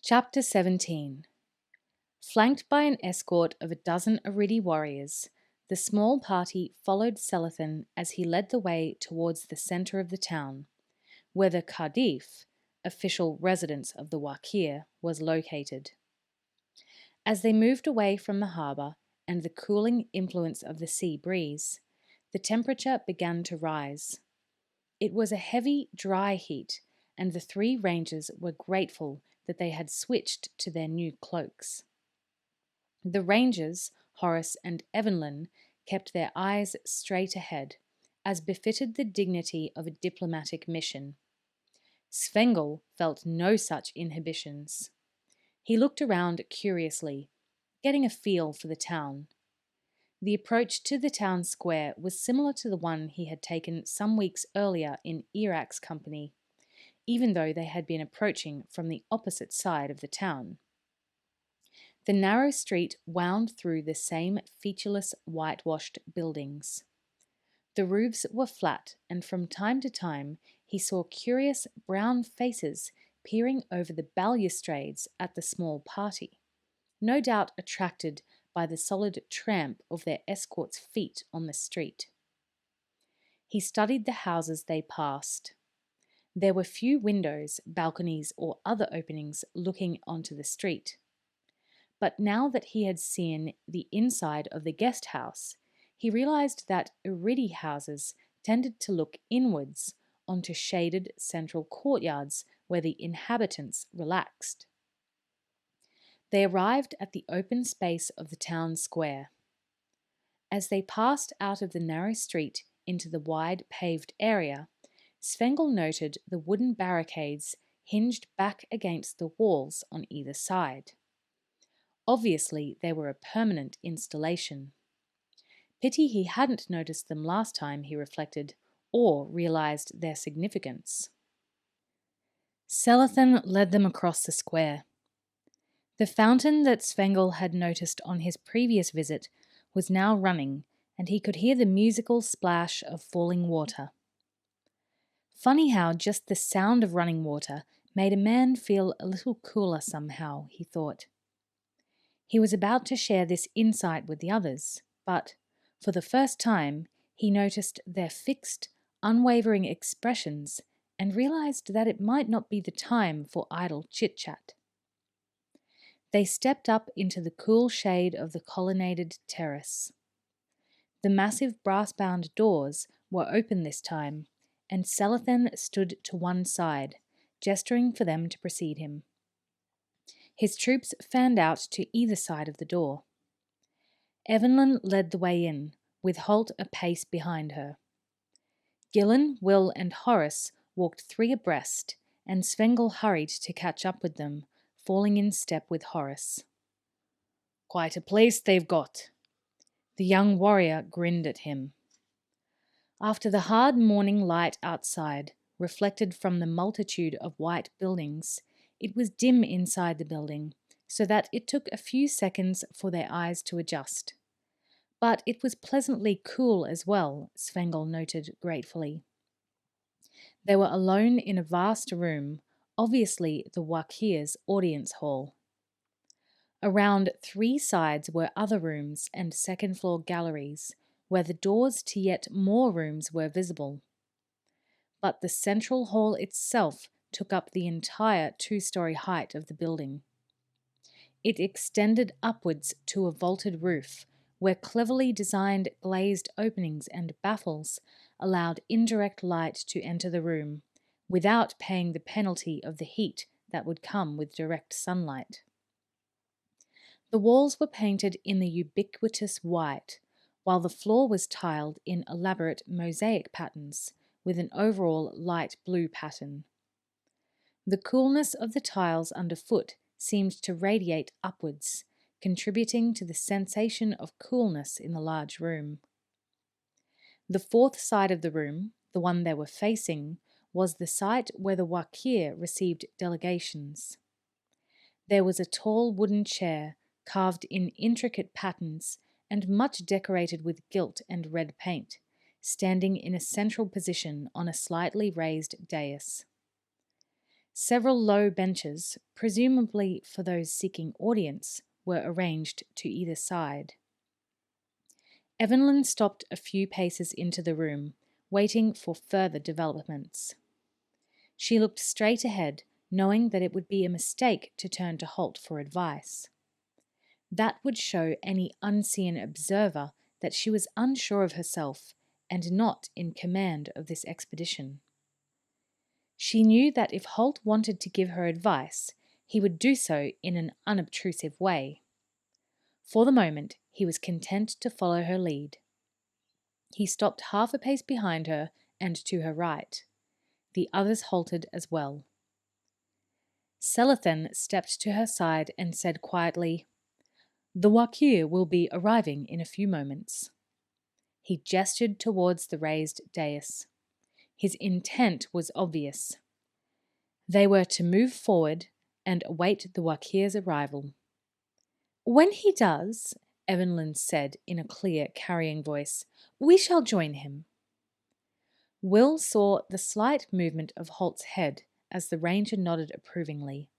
Chapter 17. Flanked by an escort of a dozen Aridi warriors, the small party followed Selethen as he led the way towards the centre of the town, where the Cardiff, official residence of the Wakir, was located. As they moved away from the harbour and the cooling influence of the sea breeze, the temperature began to rise. It was a heavy, dry heat, and the three rangers were grateful that they had switched to their new cloaks. The rangers, Horace and Evelyn, kept their eyes straight ahead, as befitted the dignity of a diplomatic mission. Svengel felt no such inhibitions. He looked around curiously, getting a feel for the town. The approach to the town square was similar to the one he had taken some weeks earlier in Erak's company, even though they had been approaching from the opposite side of the town. The narrow street wound through the same featureless whitewashed buildings. The roofs were flat, and from time to time he saw curious brown faces peering over the balustrades at the small party, no doubt attracted by the solid tramp of their escort's feet on the street. He studied the houses they passed. There were few windows, balconies, or other openings looking onto the street. But now that he had seen the inside of the guest house, he realized that Aridi houses tended to look inwards onto shaded central courtyards where the inhabitants relaxed. They arrived at the open space of the town square. As they passed out of the narrow street into the wide paved area, Svengel noted the wooden barricades hinged back against the walls on either side. Obviously, they were a permanent installation. Pity he hadn't noticed them last time, he reflected, or realized their significance. Selethen led them across the square. The fountain that Svengel had noticed on his previous visit was now running, and he could hear the musical splash of falling water. Funny how just the sound of running water made a man feel a little cooler somehow, he thought. He was about to share this insight with the others, but, for the first time, he noticed their fixed, unwavering expressions and realized that it might not be the time for idle chit-chat. They stepped up into the cool shade of the colonnaded terrace. The massive brass-bound doors were open this time, and Selethen stood to one side, gesturing for them to precede him. His troops fanned out to either side of the door. Evelyn led the way in, with Holt a pace behind her. Gillen, Will, and Horace walked three abreast, and Svengel hurried to catch up with them, falling in step with Horace. "Quite a place they've got." The young warrior grinned at him. After the hard morning light outside, reflected from the multitude of white buildings, it was dim inside the building, so that it took a few seconds for their eyes to adjust. But it was pleasantly cool as well, Svengel noted gratefully. They were alone in a vast room, obviously the Wakir's audience hall. Around three sides were other rooms and second-floor galleries, where the doors to yet more rooms were visible. But the central hall itself took up the entire two-story height of the building. It extended upwards to a vaulted roof, where cleverly designed glazed openings and baffles allowed indirect light to enter the room, without paying the penalty of the heat that would come with direct sunlight. The walls were painted in the ubiquitous white, while the floor was tiled in elaborate mosaic patterns, with an overall light blue pattern. The coolness of the tiles underfoot seemed to radiate upwards, contributing to the sensation of coolness in the large room. The fourth side of the room, the one they were facing, was the site where the Wakir received delegations. There was a tall wooden chair, carved in intricate patterns and much decorated with gilt and red paint, standing in a central position on a slightly raised dais. Several low benches, presumably for those seeking audience, were arranged to either side. Evelyn stopped a few paces into the room, waiting for further developments. She looked straight ahead, knowing that it would be a mistake to turn to Holt for advice. That would show any unseen observer that she was unsure of herself and not in command of this expedition. She knew that if Holt wanted to give her advice, he would do so in an unobtrusive way. For the moment, he was content to follow her lead. He stopped half a pace behind her and to her right. The others halted as well. Selethen stepped to her side and said quietly, "The Wakir will be arriving in a few moments." He gestured towards the raised dais. His intent was obvious. They were to move forward and await the Wakir's arrival. "When he does," Evelyn said in a clear, carrying voice, "we shall join him." Will saw the slight movement of Holt's head as the ranger nodded approvingly.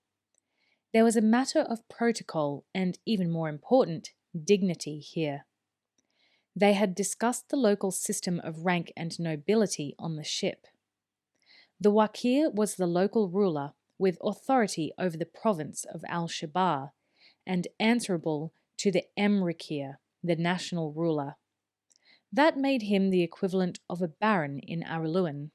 There was a matter of protocol and, even more important, dignity here. They had discussed the local system of rank and nobility on the ship. The Wakir was the local ruler with authority over the province of Al-Shabar and answerable to the Emrakir, the national ruler. That made him the equivalent of a baron in Araluan.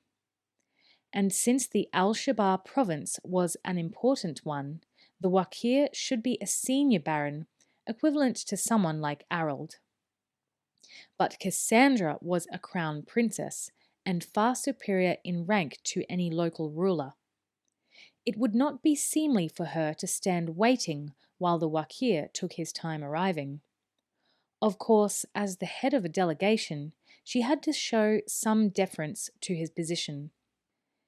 And since the Al-Shabar province was an important one, the Wakir should be a senior baron, equivalent to someone like Arald. But Cassandra was a crown princess and far superior in rank to any local ruler. It would not be seemly for her to stand waiting while the Wakir took his time arriving. Of course, as the head of a delegation, she had to show some deference to his position.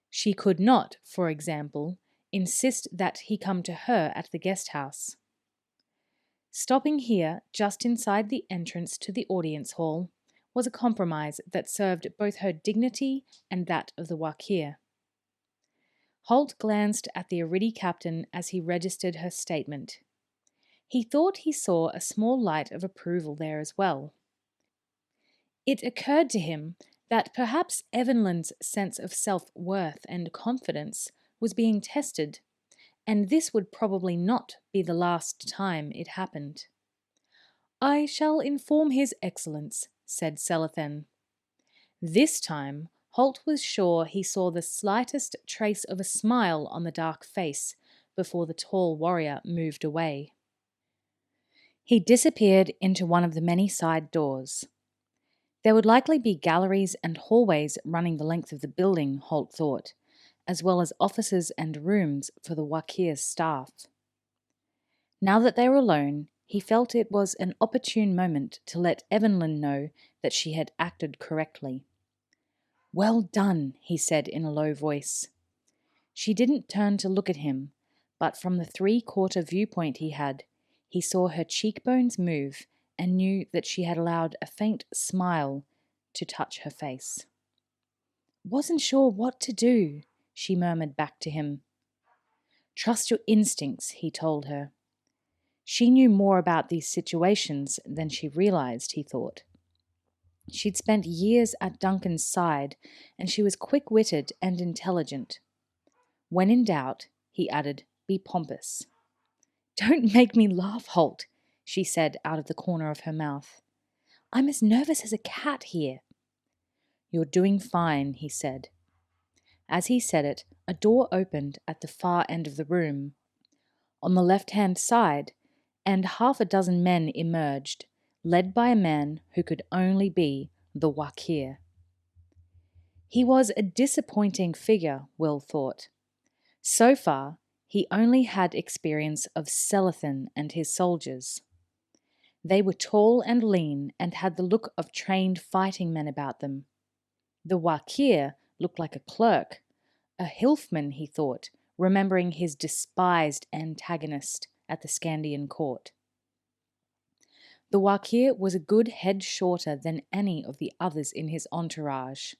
She could not, for example, insist that he come to her at the guest house. Stopping here, just inside the entrance to the audience hall, was a compromise that served both her dignity and that of the Wakir. Holt glanced at the Aridi captain as he registered her statement. He thought he saw a small light of approval there as well. It occurred to him that perhaps Evelyn's sense of self-worth and confidence was being tested, and this would probably not be the last time it happened. "I shall inform His Excellence," said Selethen. This time, Holt was sure he saw the slightest trace of a smile on the dark face before the tall warrior moved away. He disappeared into one of the many side doors. There would likely be galleries and hallways running the length of the building, Holt thought, as well as offices and rooms for the Wakir's staff. Now that they were alone, he felt it was an opportune moment to let Evelyn know that she had acted correctly. "Well done," he said in a low voice. She didn't turn to look at him, but from the 3/4 viewpoint he saw her cheekbones move and knew that she had allowed a faint smile to touch her face. "Wasn't sure what to do," she murmured back to him. "Trust your instincts," he told her. She knew more about these situations than she realized, he thought. She'd spent years at Duncan's side, and she was quick-witted and intelligent. When in doubt, he added, "be pompous." "Don't make me laugh, Holt," she said out of the corner of her mouth. "I'm as nervous as a cat here." "You're doing fine," he said. As he said it, a door opened at the far end of the room. On the left-hand side, and 6 men emerged, led by a man who could only be the Wakir. He was a disappointing figure, Will thought. So far, he only had experience of Selethen and his soldiers. They were tall and lean and had the look of trained fighting men about them. The Wakir looked like a clerk, a Hilfman, he thought, remembering his despised antagonist at the Scandian court. The Wakir was a good head shorter than any of the others in his entourage.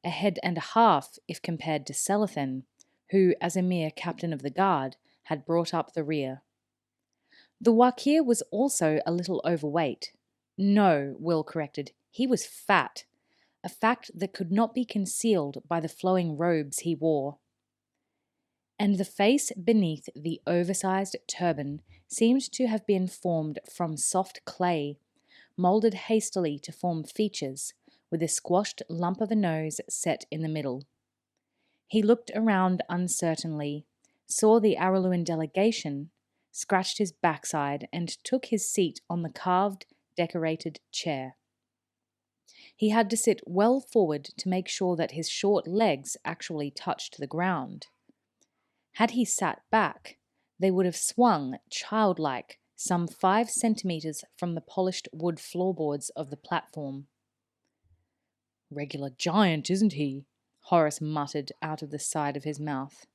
A head and a half if compared to Selethen, who, as a mere captain of the guard, had brought up the rear. The Wakir was also a little overweight. No, Will corrected, he was fat, a fact that could not be concealed by the flowing robes he wore. And the face beneath the oversized turban seemed to have been formed from soft clay, moulded hastily to form features, with a squashed lump of a nose set in the middle. He looked around uncertainly, saw the Araluan delegation, scratched his backside, and took his seat on the carved, decorated chair. He had to sit well forward to make sure that his short legs actually touched the ground. Had he sat back, they would have swung, childlike, some 5 centimeters from the polished wood floorboards of the platform. "Regular giant, isn't he?" Horace muttered out of the side of his mouth.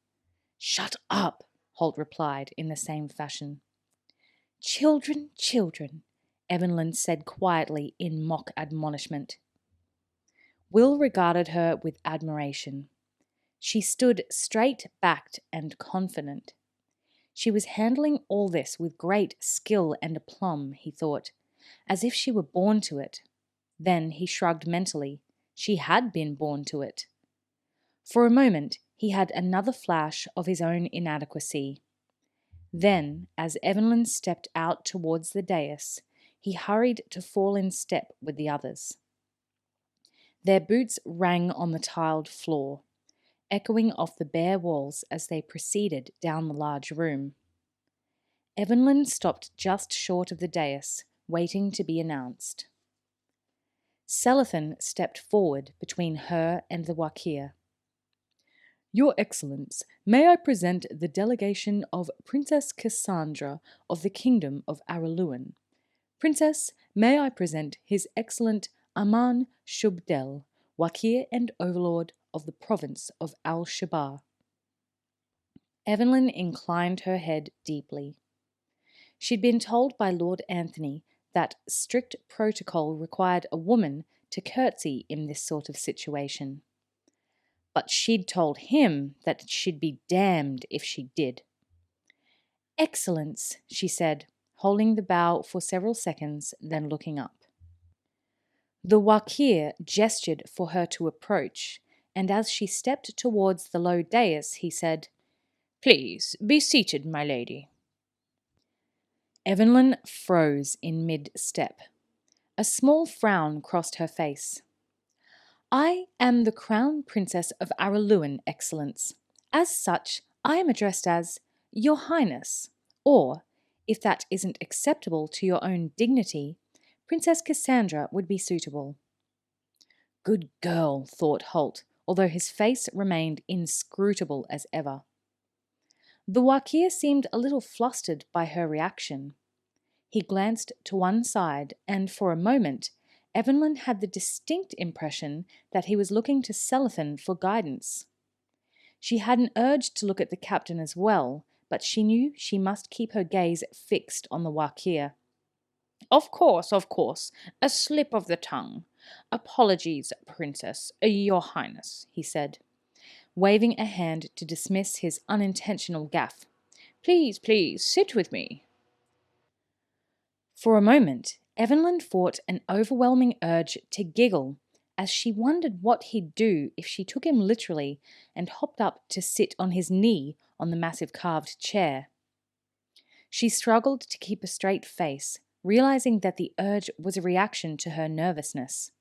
"Shut up," Holt replied in the same fashion. "Children, children," Evelyn said quietly in mock admonishment. Will regarded her with admiration. She stood straight-backed and confident. She was handling all this with great skill and aplomb, he thought, as if she were born to it. Then he shrugged mentally. She had been born to it. For a moment, he had another flash of his own inadequacy. Then, as Evelyn stepped out towards the dais, he hurried to fall in step with the others. Their boots rang on the tiled floor, echoing off the bare walls as they proceeded down the large room. Evelyn stopped just short of the dais, waiting to be announced. Selethen stepped forward between her and the Wakir. "Your Excellence, may I present the delegation of Princess Cassandra of the Kingdom of Araluan. Princess, may I present His Excellent Aman Shubdel, Wakir and Overlord of the province of Al-Shabar." Evelyn inclined her head deeply. She'd been told by Lord Anthony that strict protocol required a woman to curtsy in this sort of situation. But she'd told him that she'd be damned if she did. "Excellence," she said, holding the bow for several seconds, then looking up. The Wakir gestured for her to approach, and as she stepped towards the low dais, he said, "Please, be seated, my lady." Evelyn froze in mid-step. A small frown crossed her face. "I am the Crown Princess of Araluan, Excellence. As such, I am addressed as Your Highness, or, if that isn't acceptable to your own dignity, Princess Cassandra would be suitable." Good girl, thought Holt, although his face remained inscrutable as ever. The Wakir seemed a little flustered by her reaction. He glanced to one side, and for a moment, Evelyn had the distinct impression that he was looking to Selethen for guidance. She had an urge to look at the captain as well, but she knew she must keep her gaze fixed on the Wakir. Of course, a slip of the tongue. Apologies, Princess, Your Highness," he said, waving a hand to dismiss his unintentional gaffe. Please, sit with me." For a moment, Evelyn fought an overwhelming urge to giggle as she wondered what he'd do if she took him literally and hopped up to sit on his knee on the massive carved chair. She struggled to keep a straight face, realizing that the urge was a reaction to her nervousness.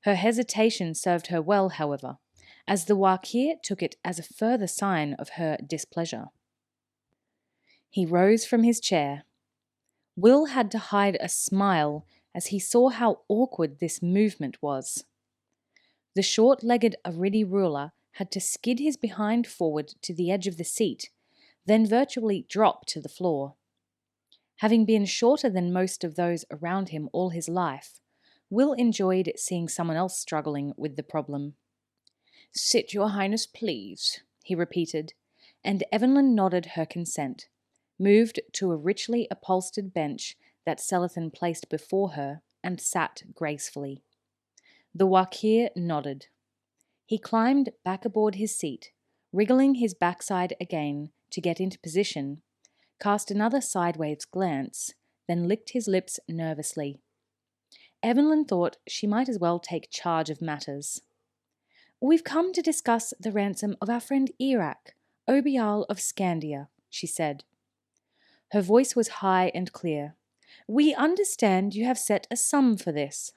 Her hesitation served her well, however, as the Wakir took it as a further sign of her displeasure. He rose from his chair. Will had to hide a smile as he saw how awkward this movement was. The short-legged Aridi ruler had to skid his behind forward to the edge of the seat, then virtually drop to the floor. Having been shorter than most of those around him all his life, Will enjoyed seeing someone else struggling with the problem. "Sit, Your Highness, please," he repeated, and Evelyn nodded her consent, moved to a richly upholstered bench that Selethen placed before her, and sat gracefully. The Wakir nodded. He climbed back aboard his seat, wriggling his backside again to get into position, cast another sideways glance, then licked his lips nervously. Evelyn thought she might as well take charge of matters. "We've come to discuss the ransom of our friend Erak, Obial of Scandia," she said. Her voice was high and clear. "We understand you have set a sum for this."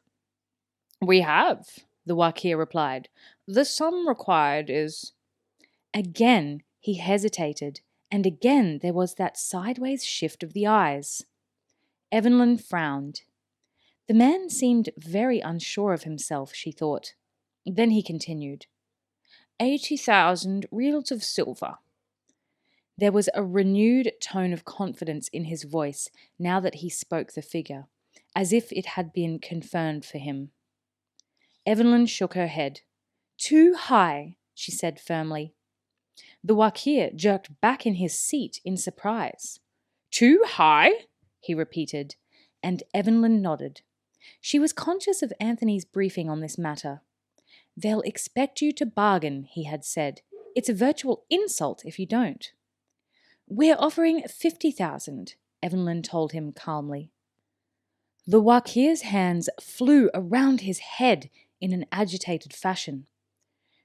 "We have," the Wakir replied. "The sum required is—" Again he hesitated, and again there was that sideways shift of the eyes. Evelyn frowned. The man seemed very unsure of himself, she thought. Then he continued, 80,000 reals of silver. There was a renewed tone of confidence in his voice now that he spoke the figure, as if it had been confirmed for him. Evelyn shook her head. "Too high," she said firmly. The Wakir jerked back in his seat in surprise. "Too high?" he repeated, and Evelyn nodded. She was conscious of Anthony's briefing on this matter. "They'll expect you to bargain," he had said. "It's a virtual insult if you don't." "We're offering 50,000, Evelyn told him calmly. The Wakir's hands flew around his head in an agitated fashion.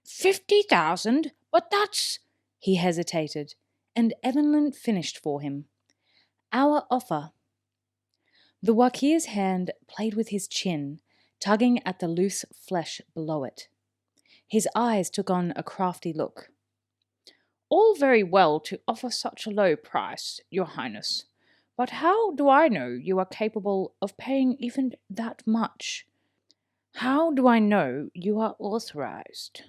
50,000? But that's— He hesitated, and Evelyn finished for him. "Our offer." The Wakir's hand played with his chin, tugging at the loose flesh below it. His eyes took on a crafty look. "All very well to offer such a low price, Your Highness, but how do I know you are capable of paying even that much? How do I know you are authorized?"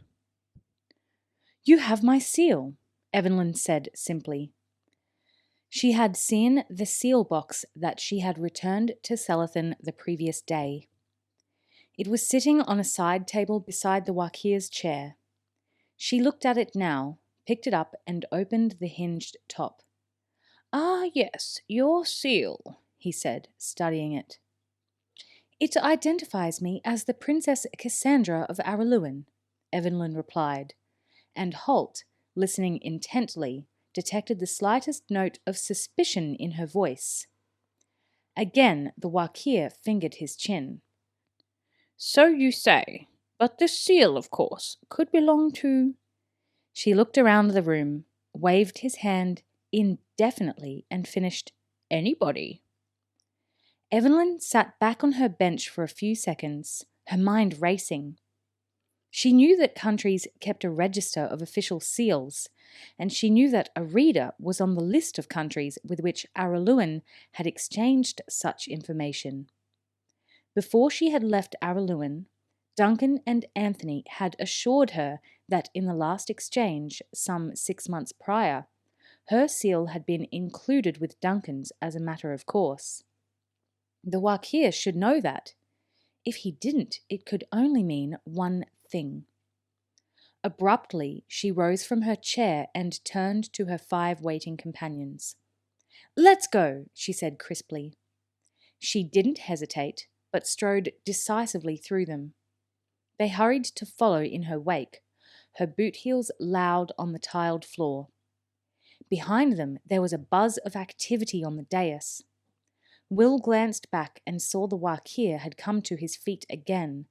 "You have my seal," Evelyn said simply. She had seen the seal box that she had returned to Selethen the previous day. It was sitting on a side table beside the Wakir's chair. She looked at it now, picked it up and opened the hinged top. "Ah, yes, your seal," he said, studying it. "It identifies me as the Princess Cassandra of Araluen," Evelyn replied, and Holt, listening intently, detected the slightest note of suspicion in her voice. Again the Wakir fingered his chin. "So you say, but this seal, of course, could belong to—" She looked around the room, waved his hand indefinitely, and finished, "Anybody." Evelyn sat back on her bench for a few seconds, her mind racing. She knew that countries kept a register of official seals, and she knew that Arida was on the list of countries with which Araluen had exchanged such information. Before she had left Araluen, Duncan and Anthony had assured her that in the last exchange, some 6 months prior, her seal had been included with Duncan's as a matter of course. The Wakir should know that. If he didn't, it could only mean one thing. Abruptly, she rose from her chair and turned to her 5 waiting companions. "Let's go," she said crisply. She didn't hesitate, but strode decisively through them. They hurried to follow in her wake, her boot heels loud on the tiled floor. Behind them there was a buzz of activity on the dais. Will glanced back and saw the Wakir had come to his feet again,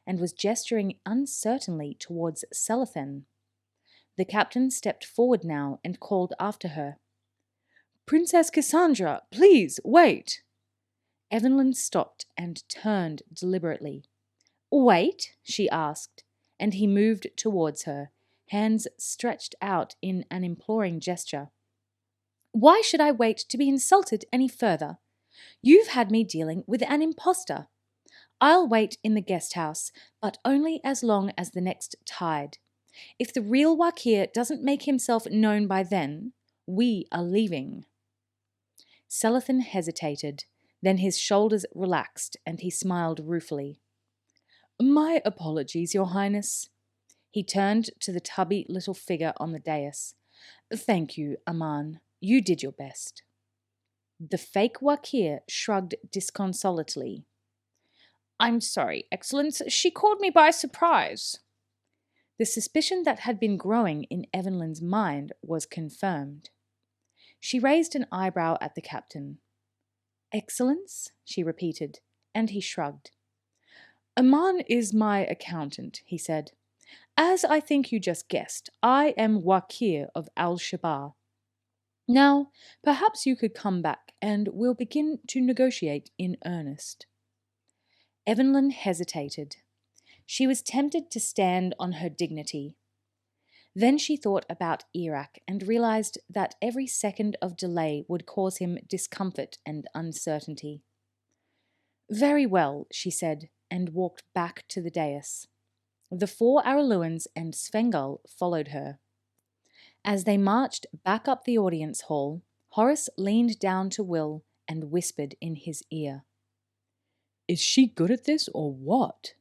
and was gesturing uncertainly towards Selethen. The captain stepped forward now and called after her. "Princess Cassandra, please, wait!" Evelyn stopped and turned deliberately. "Wait?" she asked, and he moved towards her, hands stretched out in an imploring gesture. "Why should I wait to be insulted any further? You've had me dealing with an impostor. I'll wait in the guest house, but only as long as the next tide. If the real Wakir doesn't make himself known by then, we are leaving." Selethen hesitated, then his shoulders relaxed and he smiled ruefully. "My apologies, Your Highness." He turned to the tubby little figure on the dais. "Thank you, Aman. You did your best." The fake Wakir shrugged disconsolately. "I'm sorry, Excellence. She caught me by surprise." The suspicion that had been growing in Evelyn's mind was confirmed. She raised an eyebrow at the captain. "Excellence?" she repeated, and he shrugged. "Aman is my accountant," he said. "As I think you just guessed, I am Wakir of Al-Shabaab. Now, perhaps you could come back and we'll begin to negotiate in earnest." Evelyn hesitated. She was tempted to stand on her dignity. Then she thought about Erak and realized that every second of delay would cause him discomfort and uncertainty. "Very well," she said, and walked back to the dais. The 4 Araluans and Svengal followed her. As they marched back up the audience hall, Horace leaned down to Will and whispered in his ear. "Is she good at this or what?"